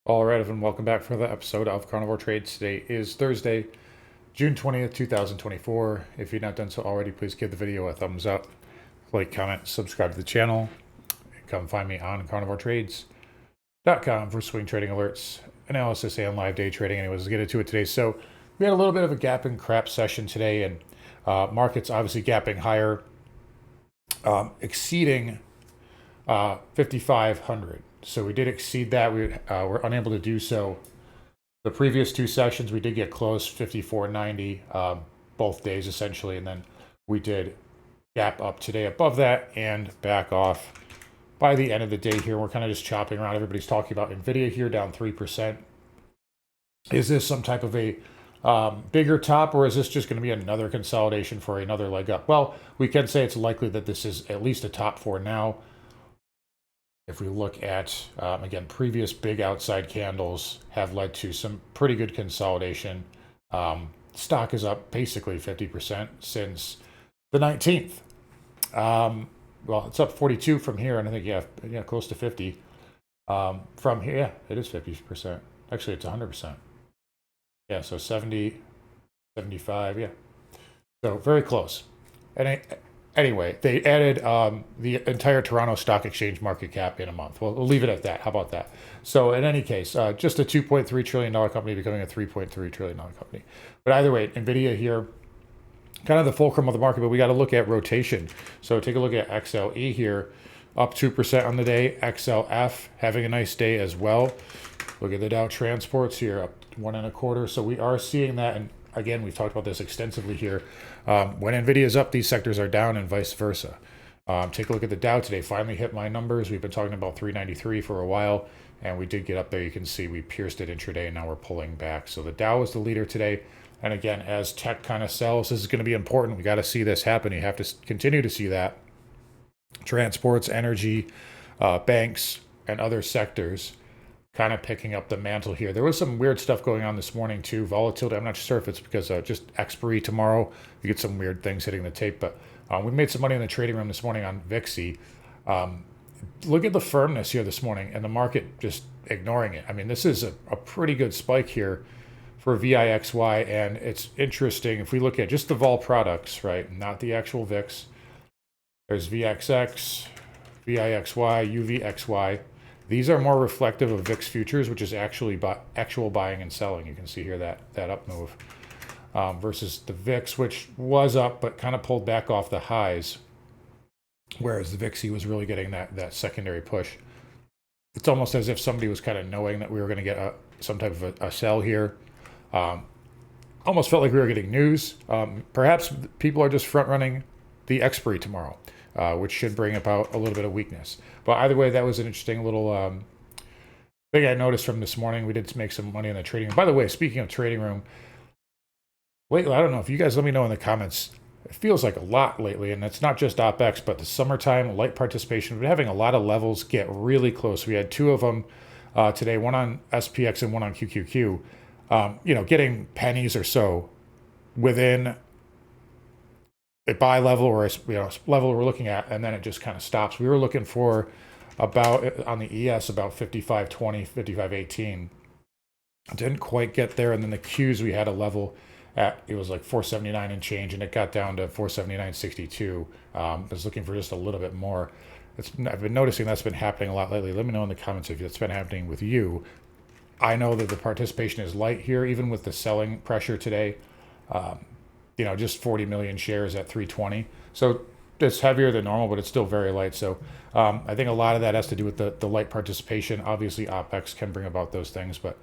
All right, everyone, welcome back for another episode of Carnivore Trades. Today is Thursday, June 20th, 2024. If you've not done so already, please give the video a thumbs up, like, comment, subscribe to the channel, and come find me on carnivoretrades.com for swing trading alerts, analysis, and live day trading. Anyways, let's get into it today. So we had a little bit of a gap and crap session today, and markets obviously gapping higher, exceeding 5,500. So we did exceed that. We were unable to do so. The previous two sessions, we did get close, 54.90, both days essentially. And then we did gap up today above that and back off by the end of the day here. We're kind of just chopping around. Everybody's talking about Nvidia here down 3%. Is this some type of a bigger top, or is this just going to be another consolidation for another leg up? Well, we can say it's likely that this is at least a top for now. If we look at, again, previous big outside candles have led to some pretty good consolidation. Stock is up basically 50% since the 19th. Well, it's up 42 from here, and I think, yeah, close to 50. From here, yeah, it is 50%. Actually, it's 100%. Yeah, so 70, 75, yeah. So very close. And anyway, they added the entire Toronto Stock Exchange market cap in a month. We'll leave it at that. How about that? So in any case, just a $2.3 trillion company becoming a $3.3 trillion company. But either way, Nvidia here, kind of the fulcrum of the market, but we got to look at rotation. So take a look at XLE here, up 2% on the day. XLF having a nice day as well. Look at the Dow Transports here, up 1.25. So we are seeing that, and again, we've talked about this extensively here. When Nvidia is up, these sectors are down, and vice versa. Take a look at the Dow today. Finally hit my numbers. We've been talking about 393 for a while, and we did get up there. You can see we pierced it intraday, and now we're pulling back. So the Dow is the leader today. And again, as tech kind of sells, this is going to be important. We got to see this happen. You have to continue to see that. Transports, energy, banks, and other sectors kind of picking up the mantle here. There was some weird stuff going on this morning too. Volatility, I'm not sure if it's because just expiry tomorrow. You get some weird things hitting the tape, but we made some money in the trading room this morning on VIXI. Look at the firmness here this morning and the market just ignoring it. I mean, this is a pretty good spike here for VIXY, and it's interesting if we look at just the vol products, right? Not the actual VIX. There's VXX, VIXY, UVXY. These are more reflective of VIX futures, which is actually actual buying and selling. You can see here that up move versus the VIX, which was up but kind of pulled back off the highs, whereas the VIXI was really getting that secondary push. It's almost as if somebody was kind of knowing that we were going to get some type of a sell here. Almost felt like we were getting news. Perhaps people are just front-running the expiry tomorrow, which should bring about a little bit of weakness. But either way, that was an interesting little thing I noticed from this morning. We did make some money in the trading room. By the way, speaking of trading room, lately, I don't know if you guys let me know in the comments. It feels like a lot lately, and it's not just Opex, but the summertime light participation. We've been having a lot of levels get really close. We had two of them today, one on SPX and one on QQQ. Getting pennies or so within a buy level or a level we're looking at, and then it just kind of stops. We were looking for about, on the ES, about 55.20, 55.18. Didn't quite get there, and then the Qs, we had a level at, it was like 479 and change, and it got down to 479.62. I was looking for just a little bit more. I've been noticing that's been happening a lot lately. Let me know in the comments if it's been happening with you. I know that the participation is light here, even with the selling pressure today. Just 40 million shares at 320. So it's heavier than normal, but it's still very light. So I think a lot of that has to do with the light participation. Obviously, Opex can bring about those things, but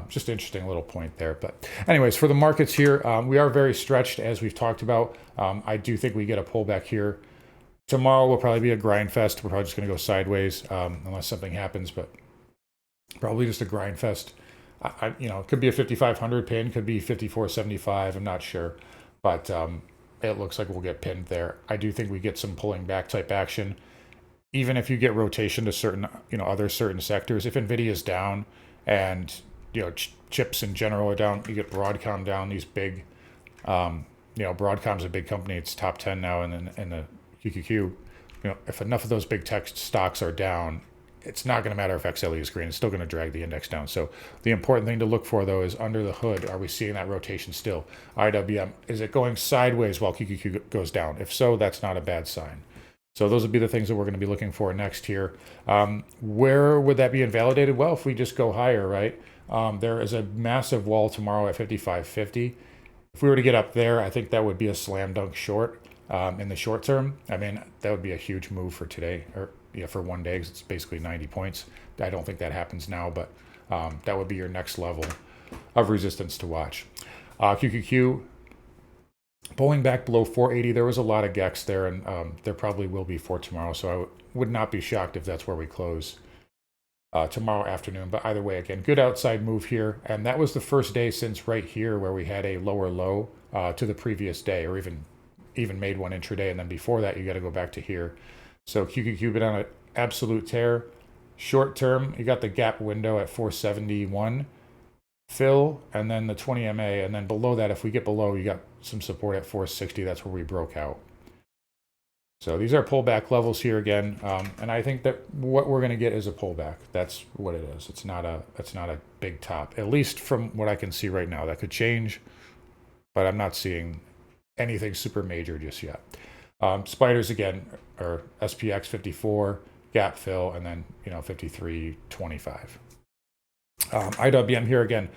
just an interesting little point there. But anyways, for the markets here, we are very stretched, as we've talked about. I do think we get a pullback here. Tomorrow will probably be a grind fest. We're probably just going to go sideways unless something happens, but probably just a grind fest. It could be a 5,500 pin, could be 54.75. I'm not sure. But it looks like we'll get pinned there. I do think we get some pulling back type action. Even if you get rotation to certain, other certain sectors, if Nvidia is down and, chips in general are down, you get Broadcom down, these big, Broadcom's a big company. It's top 10 now in the QQQ. If enough of those big tech stocks are down, it's not going to matter if XLE is green. It's still going to drag the index down. So the important thing to look for, though, is under the hood, are we seeing that rotation still? IWM, is it going sideways while QQQ goes down? If so, that's not a bad sign. So those would be the things that we're going to be looking for next here. Where would that be invalidated? Well, if we just go higher, right? There is a massive wall tomorrow at 55.50. If we were to get up there, I think that would be a slam dunk short in the short term. I mean, that would be a huge move for today, or yeah, for one day, because it's basically 90 points. I don't think that happens now, but that would be your next level of resistance to watch. QQQ pulling back below 480. There was a lot of GEX there, and there probably will be for tomorrow. So I would not be shocked if that's where we close tomorrow afternoon. But either way, again, good outside move here. And that was the first day since right here where we had a lower low to the previous day, or even made one intraday. And then before that, you got to go back to here. So QQQ been on an absolute tear. Short term, you got the gap window at 471 fill, and then the 20 MA, and then below that, if we get below, you got some support at 460. That's where we broke out. So these are pullback levels here again, and I think that what we're going to get is a pullback. That's what it is. It's not a big top, at least from what I can see right now. That could change, but I'm not seeing anything super major just yet. Spiders again are SPX 54, gap fill, and then 53.25. IWM here again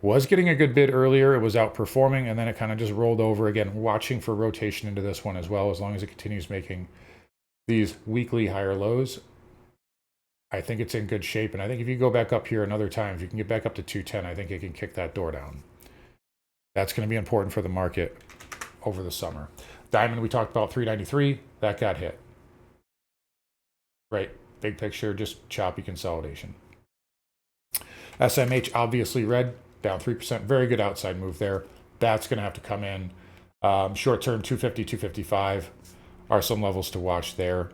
was getting a good bid earlier. It was outperforming, and then it kind of just rolled over again, watching for rotation into this one as well. As long as it continues making these weekly higher lows, I think it's in good shape. And I think if you go back up here another time, if you can get back up to 210, I think it can kick that door down. That's going to be important for the market over the summer. Diamond, we talked about 393. That got hit. Right. Big picture, just choppy consolidation. SMH, obviously red, down 3%. Very good outside move there. That's going to have to come in. Short term, 250, 255 are some levels to watch there.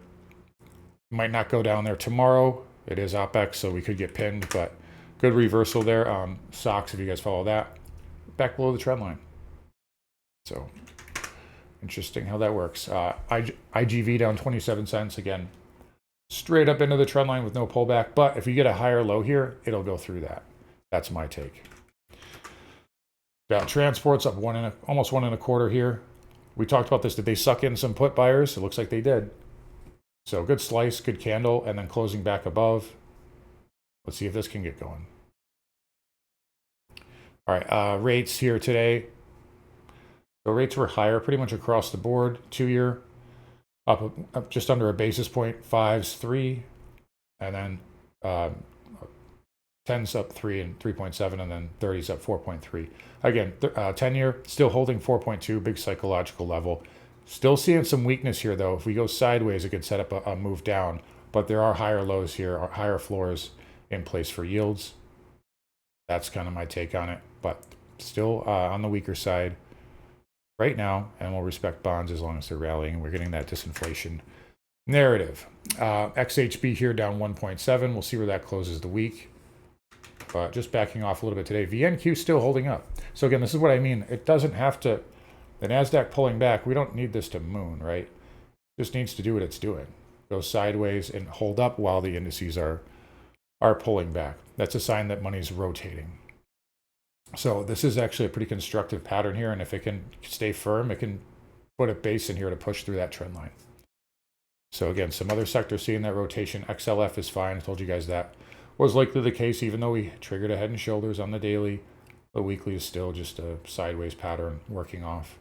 Might not go down there tomorrow. It is Opex, so we could get pinned, but good reversal there. SOX, if you guys follow that, back below the trend line. So interesting how that works. IGV down 27 cents again. Straight up into the trend line with no pullback. But if you get a higher low here, it'll go through that. That's my take. Transports up almost 1.25 here. We talked about this. Did they suck in some put buyers? It looks like they did. So good slice, good candle, and then closing back above. Let's see if this can get going. All right, rates here today. So rates were higher pretty much across the board. 2-year. Up just under a basis point, 5s 3, and then 10s up 3 and 3.7, and then 30s up 4.3. Again, 10-year still holding 4.2, big psychological level. Still seeing some weakness here though. If we go sideways, it could set up a move down, but there are higher lows here, or higher floors in place for yields. That's kind of my take on it, but still on the weaker side right now, and we'll respect bonds as long as they're rallying. We're getting that disinflation narrative. XHB here down 1.7. We'll see where that closes the week. But just backing off a little bit today. VNQ still holding up. So again, this is what I mean. It doesn't have to, the NASDAQ pulling back, we don't need this to moon, right? It just needs to do what it's doing. Go sideways and hold up while the indices are pulling back. That's a sign that money's rotating. So this is actually a pretty constructive pattern here, and if it can stay firm, it can put a base in here to push through that trend line. So again, some other sectors seeing that rotation. XLF is fine. I told you guys that was likely the case, even though we triggered a head and shoulders on the daily. The weekly is still just a sideways pattern working off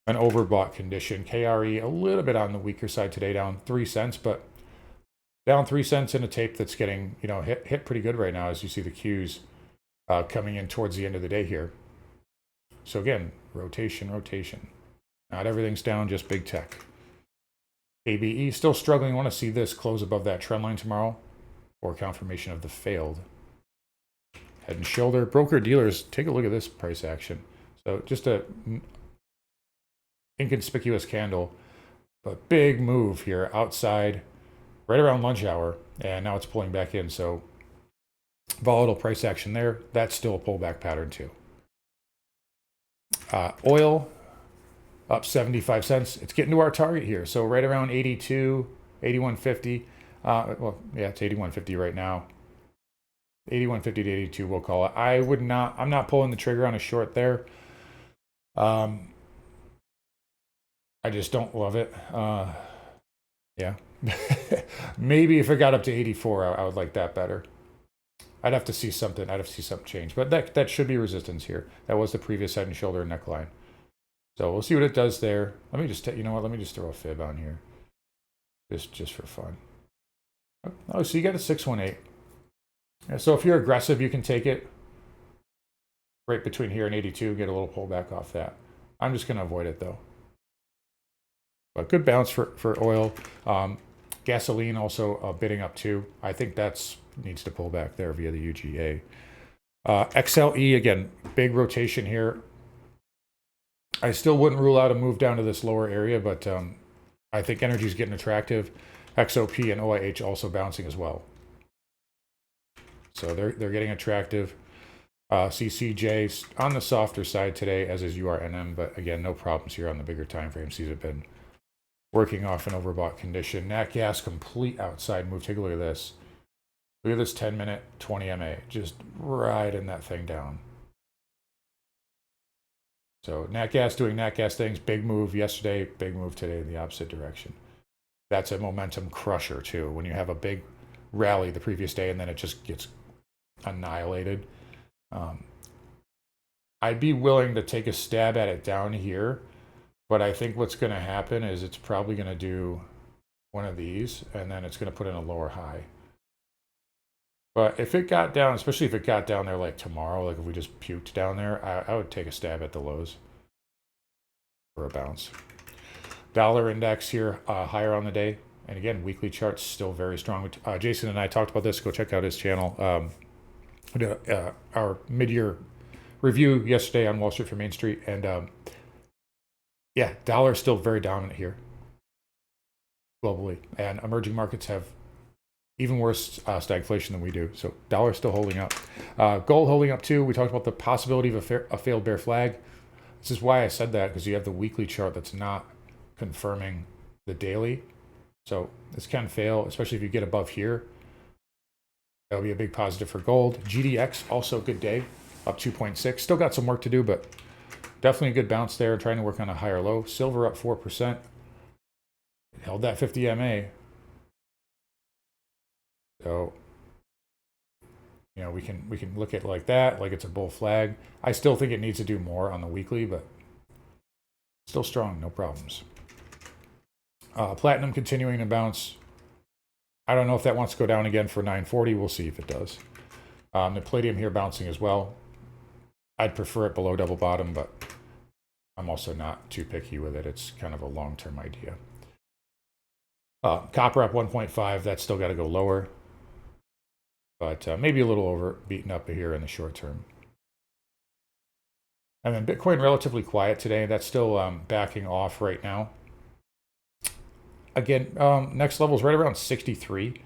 an overbought condition. KRE a little bit on the weaker side today, down 3 cents, but down 3 cents in a tape that's getting hit pretty good right now, as you see the Qs coming in towards the end of the day here. So again, rotation. Not everything's down, just big tech. ABE still struggling. I want to see this close above that trend line tomorrow, or confirmation of the failed head and shoulder. Broker dealers, take a look at this price action. So just a inconspicuous candle, but big move here outside right around lunch hour, and now it's pulling back in. So volatile price action there. That's still a pullback pattern too. Oil up 75 cents. It's getting to our target here. So right around 82, 81.50. Well, yeah, it's 81.50 right now. 81.50 to 82, we'll call it. I'm not pulling the trigger on a short there. I just don't love it. Yeah. Maybe if it got up to 84, I would like that better. I'd have to see something. I'd have to see something change. But that should be resistance here. That was the previous head and shoulder neckline. So we'll see what it does there. Let me just, you know what? Let me just throw a fib on here. Just for fun. Oh, so you got a 618. Yeah, so if you're aggressive, you can take it right between here and 82, get a little pullback off that. I'm just going to avoid it though. But good bounce for oil. Gasoline also bidding up too. I think that's needs to pull back there via the UGA. XLE, again, big rotation here. I still wouldn't rule out a move down to this lower area, but I think energy is getting attractive. XOP and OIH also bouncing as well. So they're getting attractive. CCJ on the softer side today, as is URNM, but again, no problems here on the bigger time frames. These have been working off an overbought condition. Nat gas, complete outside move. Take a look at this. Look at this 10-minute 20 MA, just riding that thing down. So nat gas doing nat gas things, big move yesterday, big move today in the opposite direction. That's a momentum crusher too. When you have a big rally the previous day and then it just gets annihilated. I'd be willing to take a stab at it down here, but I think what's going to happen is it's probably going to do one of these and then it's going to put in a lower high. But if it got down, especially if it got down there like tomorrow, like if we just puked down there, I would take a stab at the lows for a bounce. Dollar index here, higher on the day. And again, weekly charts still very strong. Jason and I talked about this. Go check out his channel. We did our mid-year review yesterday on Wall Street for Main Street. And yeah, dollar is still very dominant here globally. And emerging markets have even worse stagflation than we do. So dollar still holding up. Gold holding up too. We talked about the possibility of a failed bear flag. This is why I said that, because you have the weekly chart that's not confirming the daily. So this can fail, especially if you get above here. That'll be a big positive for gold. GDX, also a good day, up 2.6. Still got some work to do, but definitely a good bounce there. Trying to work on a higher low. Silver up 4%. It held that 50 MA. So, you know, we can look at it like that, like it's a bull flag. I still think it needs to do more on the weekly, but still strong, no problems. Platinum continuing to bounce. I don't know if that wants to go down again for 940. We'll see if it does. The palladium here bouncing as well. I'd prefer it below double bottom, but I'm also not too picky with it. It's kind of a long-term idea. Copper up 1.5. That's still got to go lower. But maybe a little over beaten up here in the short term. And then Bitcoin relatively quiet today. That's still backing off right now. Again, next level is right around 63.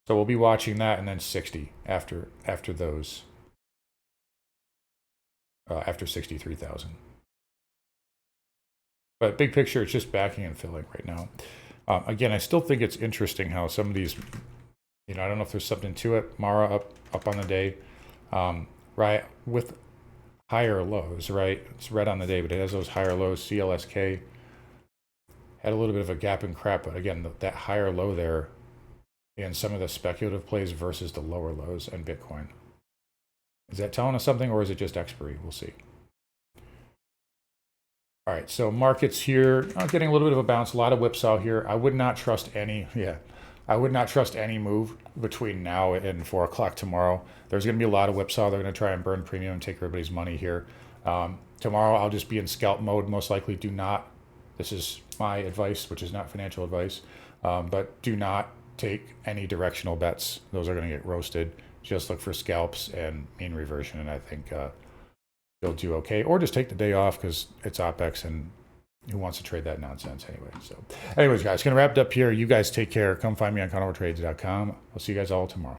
So we'll be watching that and then 60 after those. After 63,000. But big picture, it's just backing and filling right now. Again, I still think it's interesting how some of these, you know, I don't know if there's something to it. Mara up on the day, right, with higher lows, right? It's red on the day, but it has those higher lows. CLSK had a little bit of a gap in crap, but again, that higher low there in some of the speculative plays versus the lower lows and Bitcoin. Is that telling us something, or is it just expiry? We'll see. All right, so markets here, getting a little bit of a bounce, a lot of whipsaw here. I would not trust any, I would not trust any move between now and 4 o'clock tomorrow. There's going to be a lot of whipsaw. They're going to try and burn premium and take everybody's money here. Tomorrow, I'll just be in scalp mode. Most likely do not, this is my advice, which is not financial advice, but do not take any directional bets. Those are going to get roasted. Just look for scalps and mean reversion, and I think you'll do okay. Or just take the day off because it's Opex, and who wants to trade that nonsense anyway? So anyways, guys, going to wrap it up here. You guys take care. Come find me on carnivoretrades.com. I'll see you guys all tomorrow.